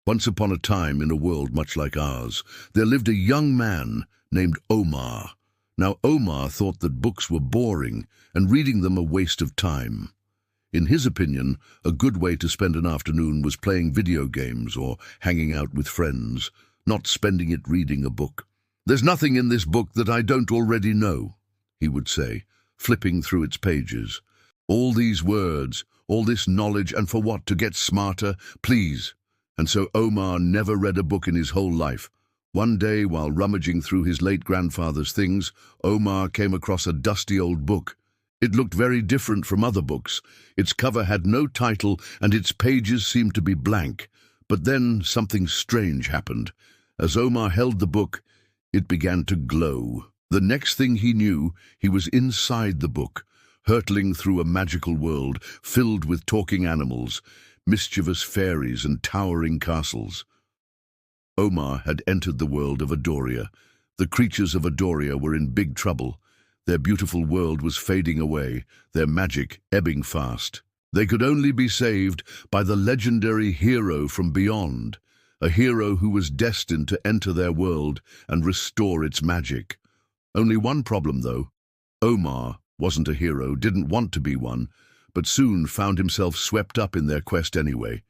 Once upon a time, in a world much like ours, there lived a young man named Omar. Now, Omar thought that books were boring and reading them a waste of time. In his opinion, a good way to spend an afternoon was playing video games or hanging out with friends, not spending it reading a book. "There's nothing in this book that I don't already know," he would say, flipping through its pages. "All these words, all this knowledge, and for what? To get smarter? Please." And so Omar never read a book in his whole life. One day, while rummaging through his late grandfather's things, Omar came across a dusty old book. It looked very different from other books. Its cover had no title and its pages seemed to be blank. But then something strange happened. As Omar held the book, it began to glow. The next thing he knew, he was inside the book, hurtling through a magical world filled with talking animals, mischievous fairies and towering castles. Omar had entered the world of Adoria. The creatures of Adoria were in big trouble. Their beautiful world was fading away, their magic ebbing fast. They could only be saved by the legendary hero from beyond, a hero who was destined to enter their world and restore its magic. Only one problem, though. Omar wasn't a hero, didn't want to be one, but soon found himself swept up in their quest anyway.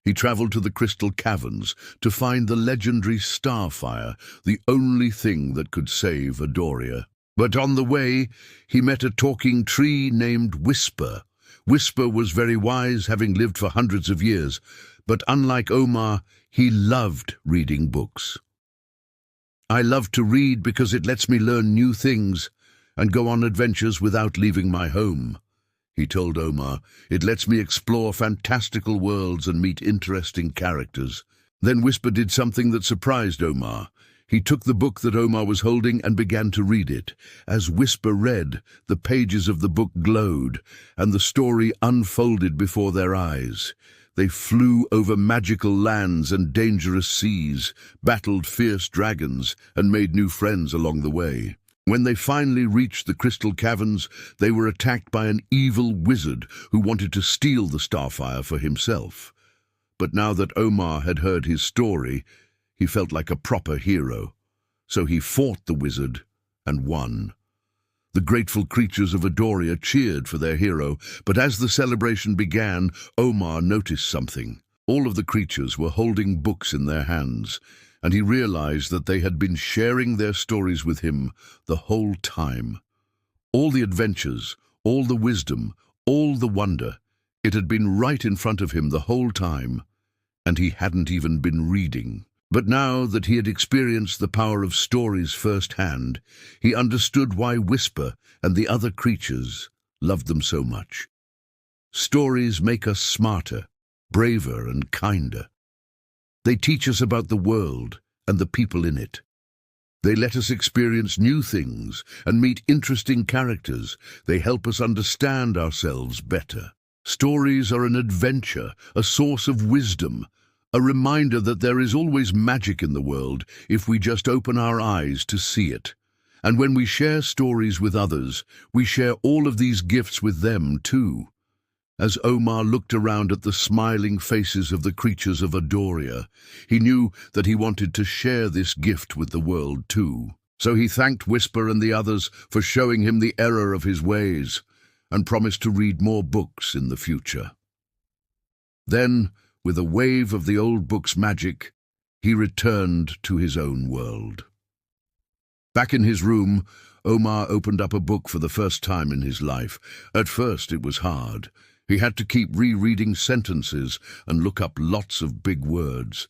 He traveled to the crystal caverns to find the legendary starfire, the only thing that could save Adoria. But on the way, he met a talking tree named Whisper. Whisper was very wise, having lived for hundreds of years, but unlike Omar, he loved reading books. "I love to read because it lets me learn new things and go on adventures without leaving my home," he told Omar. "It lets me explore fantastical worlds and meet interesting characters." Then Whisper did something that surprised Omar. He took the book that Omar was holding and began to read it. As Whisper read, the pages of the book glowed, and the story unfolded before their eyes. They flew over magical lands and dangerous seas, battled fierce dragons, and made new friends along the way. When they finally reached the crystal caverns, they were attacked by an evil wizard who wanted to steal the starfire for himself. But now that Omar had heard his story, he felt like a proper hero. So he fought the wizard and won. The grateful creatures of Adoria cheered for their hero, but as the celebration began, Omar noticed something. All of the creatures were holding books in their hands, and he realized that they had been sharing their stories with him the whole time. All the adventures, all the wisdom, all the wonder, it had been right in front of him the whole time, and he hadn't even been reading. But now that he had experienced the power of stories firsthand, he understood why Whisper and the other creatures loved them so much. Stories make us smarter, braver, and kinder. They teach us about the world and the people in it. They let us experience new things and meet interesting characters. They help us understand ourselves better. Stories are an adventure, a source of wisdom, a reminder that there is always magic in the world if we just open our eyes to see it. And when we share stories with others, we share all of these gifts with them too. As Omar looked around at the smiling faces of the creatures of Adoria, he knew that he wanted to share this gift with the world too. So he thanked Whisper and the others for showing him the error of his ways, and promised to read more books in the future. Then, with a wave of the old book's magic, he returned to his own world. Back in his room, Omar opened up a book for the first time in his life. At first it was hard. He had to keep rereading sentences and look up lots of big words.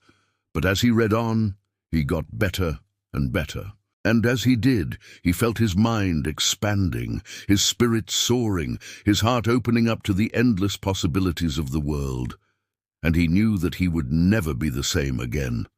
But as he read on, he got better and better. And as he did, he felt his mind expanding, his spirit soaring, his heart opening up to the endless possibilities of the world. And he knew that he would never be the same again.